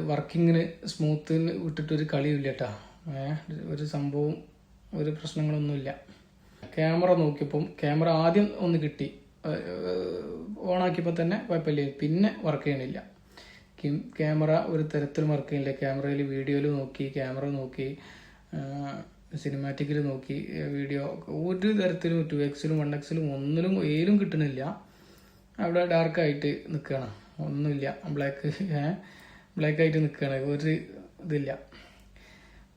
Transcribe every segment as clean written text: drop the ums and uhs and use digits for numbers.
വർക്കിങ്ങിന് സ്മൂത്തിന് വിട്ടിട്ടൊരു കളിയില്ല കേട്ടോ. ഒരു സംഭവം ഒരു പ്രശ്നങ്ങളൊന്നുമില്ല. ക്യാമറ നോക്കിയപ്പം ക്യാമറ ആദ്യം ഒന്ന് കിട്ടി, ഓണാക്കിയപ്പോൾ തന്നെ കുഴപ്പമില്ല. പിന്നെ വർക്ക് ചെയ്യണില്ല. ക്യാമറ ഒരു തരത്തിലും വർക്ക് ചെയ്യണില്ല. ക്യാമറയിൽ വീഡിയോയിൽ നോക്കി, ക്യാമറ നോക്കി, സിനിമാറ്റിക്കിൽ നോക്കി, വീഡിയോ ഒരു തരത്തിലും 2x-ലും 1x-ലും ഒന്നിലും ഏലും കിട്ടണില്ല. അവിടെ ഡാർക്കായിട്ട് നിൽക്കുകയാണ്, ഒന്നുമില്ല, ബ്ലാക്ക് ആയിട്ട് നിൽക്കുകയാണ്, ഒരു ഇതില്ല.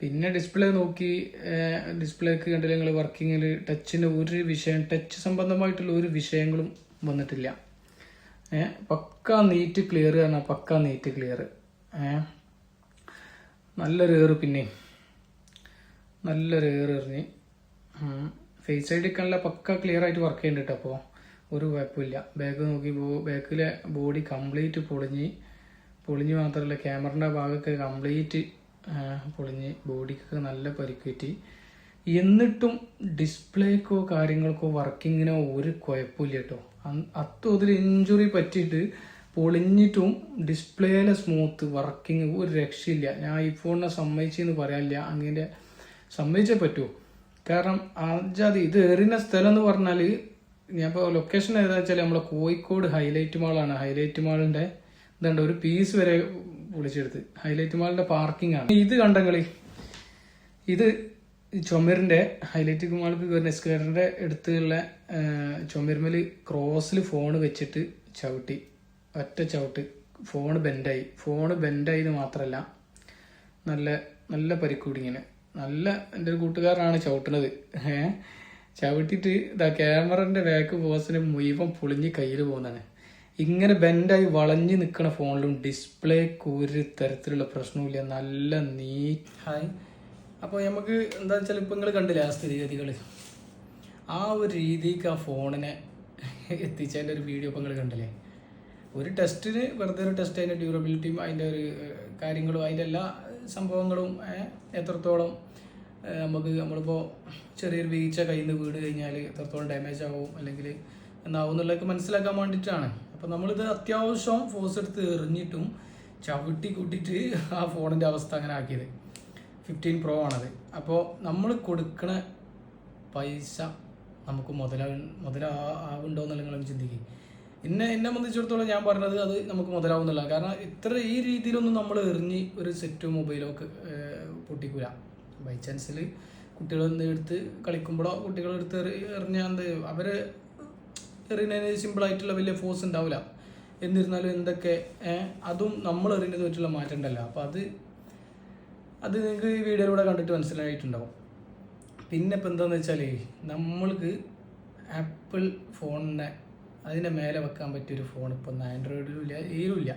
പിന്നെ ഡിസ്പ്ലേ നോക്കി, ഡിസ്പ്ലേക്ക് കണ്ടില്ല നിങ്ങൾ വർക്കിങ്ങിൽ ടച്ചിന് ഒരു വിഷയം, ടച്ച് സംബന്ധമായിട്ടുള്ള ഒരു വിഷയങ്ങളും വന്നിട്ടില്ല. പക്കാ നീറ്റ് ക്ലിയർ ആണ്, പക്കാ നീറ്റ് ക്ലിയർ. നല്ലൊരു ഏറ്, പിന്നെ നല്ലൊരു ഏറ് എറിഞ്ഞ് ഫേസ് ഐ ഡിക്കാനുള്ള പക്ക ക്ലിയർ ആയിട്ട് വർക്ക് ചെയ്യുന്നുണ്ട്. അപ്പോൾ ഒരു കുഴപ്പമില്ല. ബാക്ക് നോക്കി, ബാക്കിലെ ബോഡി കംപ്ലീറ്റ് പൊളിഞ്ഞ് മാത്രമല്ല ക്യാമറയുടെ ഭാഗമൊക്കെ കംപ്ലീറ്റ് പൊളിഞ്ഞ് ബോഡിക്കൊക്കെ നല്ല പരിക്കേറ്റി. എന്നിട്ടും ഡിസ്പ്ലേക്കോ കാര്യങ്ങൾക്കോ വർക്കിങ്ങിനോ ഒരു കുഴപ്പമില്ല കേട്ടോ. അത്തതിൽ ഇഞ്ചുറി പറ്റിയിട്ട് പൊളിഞ്ഞിട്ടും ഡിസ്പ്ലേയിലെ സ്മൂത്ത് വർക്കിംഗ് ഒരു രക്ഷയില്ല. ഞാൻ ഐഫോണിനെ സമ്മതിച്ചെന്ന് പറയാനില്ല, അങ്ങനെ സമ്മതിച്ചേ പറ്റൂ. കാരണം ആജാതി ഇത് എറിയുന്ന സ്ഥലം എന്ന് പറഞ്ഞാൽ, ഞാൻ ഇപ്പോൾ ലൊക്കേഷൻ ഏതാ വെച്ചാൽ നമ്മളെ കോഴിക്കോട് ഹൈലൈറ്റ് മാളാണ്. ഹൈലൈറ്റ് മാളിന്റെ ഇതുണ്ട്, ഒരു പീസ് വരെ പൊളിച്ചെടുത്ത്. ഹൈലൈറ്റ് മാളിന്റെ പാർക്കിംഗ് ആണ് ഇത്. കണ്ടെങ്കിൽ ഇത് ചുമരിന്റെ ഹൈലൈറ്റ് മാൾക്ക് കയറുന്ന എസ്കലേറ്ററിന്റെ അടുത്തുള്ള ചുമരുമേൽ ക്രോസിൽ ഫോൺ വെച്ചിട്ട് ചവിട്ടി, ഒറ്റ ചവിട്ട്. ഫോണ് ബെൻഡായി എന്ന് മാത്രമല്ല നല്ല നല്ല പരിക്കൂടിങ്ങനെ. നല്ല എൻ്റെ ഒരു കൂട്ടുകാരനാണ് ചവിട്ടുന്നത്. ചവിട്ടിട്ട് ഇതാ ക്യാമറന്റെ ബാക്ക് ബോസിന് മുഴുവൻ പൊളിഞ്ഞ് കയ്യിൽ പോകുന്നതാണ്. ഇങ്ങനെ ബെൻഡായി വളഞ്ഞ് നിൽക്കുന്ന ഫോണിലും ഡിസ്പ്ലേക്ക് ഒരു തരത്തിലുള്ള പ്രശ്നവുമില്ല, നല്ല നീറ്റായി. അപ്പോൾ നമുക്ക് എന്താ വെച്ചാൽ ഇപ്പം നിങ്ങൾ കണ്ടില്ല ആ സ്ഥിതിഗതികൾ, ആ ഒരു രീതിക്ക് ആ ഫോണിനെ എത്തിച്ചതിൻ്റെ ഒരു വീഡിയോ ഇപ്പം നിങ്ങൾ കണ്ടില്ലേ. ഒരു ടെസ്റ്റിന് വെറുതെ ഒരു ടെസ്റ്റ്, അതിൻ്റെ ഡ്യൂറബിലിറ്റിയും അതിൻ്റെ ഒരു കാര്യങ്ങളും അതിൻ്റെ എല്ലാ സംഭവങ്ങളും എത്രത്തോളം നമ്മളിപ്പോൾ ചെറിയൊരു വീഴ്ച കയ്യിൽ നിന്ന് വീണ് കഴിഞ്ഞാൽ എത്രത്തോളം ഡാമേജ് ആവും അല്ലെങ്കിൽ എന്നാവും എന്നുള്ളതൊക്കെ മനസ്സിലാക്കാൻ വേണ്ടിയിട്ടാണ്. അപ്പോൾ നമ്മളിത് അത്യാവശ്യം ഫോഴ്സ് എടുത്ത് എറിഞ്ഞിട്ടും ചവിട്ടി കൂട്ടിയിട്ട് ആ ഫോണിൻ്റെ അവസ്ഥ അങ്ങനെ ആക്കിയത്. 15 Pro ആണത്. അപ്പോൾ നമ്മൾ കൊടുക്കണ പൈസ നമുക്ക് മുതലാവുണ്ടോ എന്നുള്ള നിങ്ങളൊന്ന് ചിന്തിക്കുക. എന്നെ സംബന്ധിച്ചിടത്തോളം ഞാൻ പറഞ്ഞത് അത് നമുക്ക് മുതലാവുന്നില്ല. കാരണം ഇത്ര ഈ രീതിയിലൊന്നും നമ്മൾ എറിഞ്ഞ് ഒരു സെറ്റോ മൊബൈലോ ഒക്കെ പൊട്ടിക്കൂല. ബൈ ചാൻസിൽ കുട്ടികളൊന്ന് എടുത്ത് കളിക്കുമ്പോഴോ കുട്ടികളെടുത്ത് എറിഞ്ഞാൽ അവർ എറിയുന്നതിന് സിമ്പിളായിട്ടുള്ള വലിയ ഫോഴ്സ് ഉണ്ടാവില്ല. എന്നിരുന്നാലും എന്തൊക്കെ അതും നമ്മൾ എറിയുന്നത് പറ്റുള്ള മാറ്റം ഉണ്ടല്ലോ. അപ്പോൾ അത് നിങ്ങൾക്ക് ഈ വീഡിയോയിലൂടെ കണ്ടിട്ട് മനസ്സിലായിട്ടുണ്ടാവും. പിന്നെ ഇപ്പം എന്താണെന്ന് വെച്ചാൽ നമ്മൾക്ക് ആപ്പിൾ ഫോണിനെ അതിൻ്റെ മേലെ വെക്കാൻ പറ്റിയൊരു ഫോൺ ഇപ്പം ആൻഡ്രോയിഡിലും ഇല്ല, ഏലും ഇല്ല.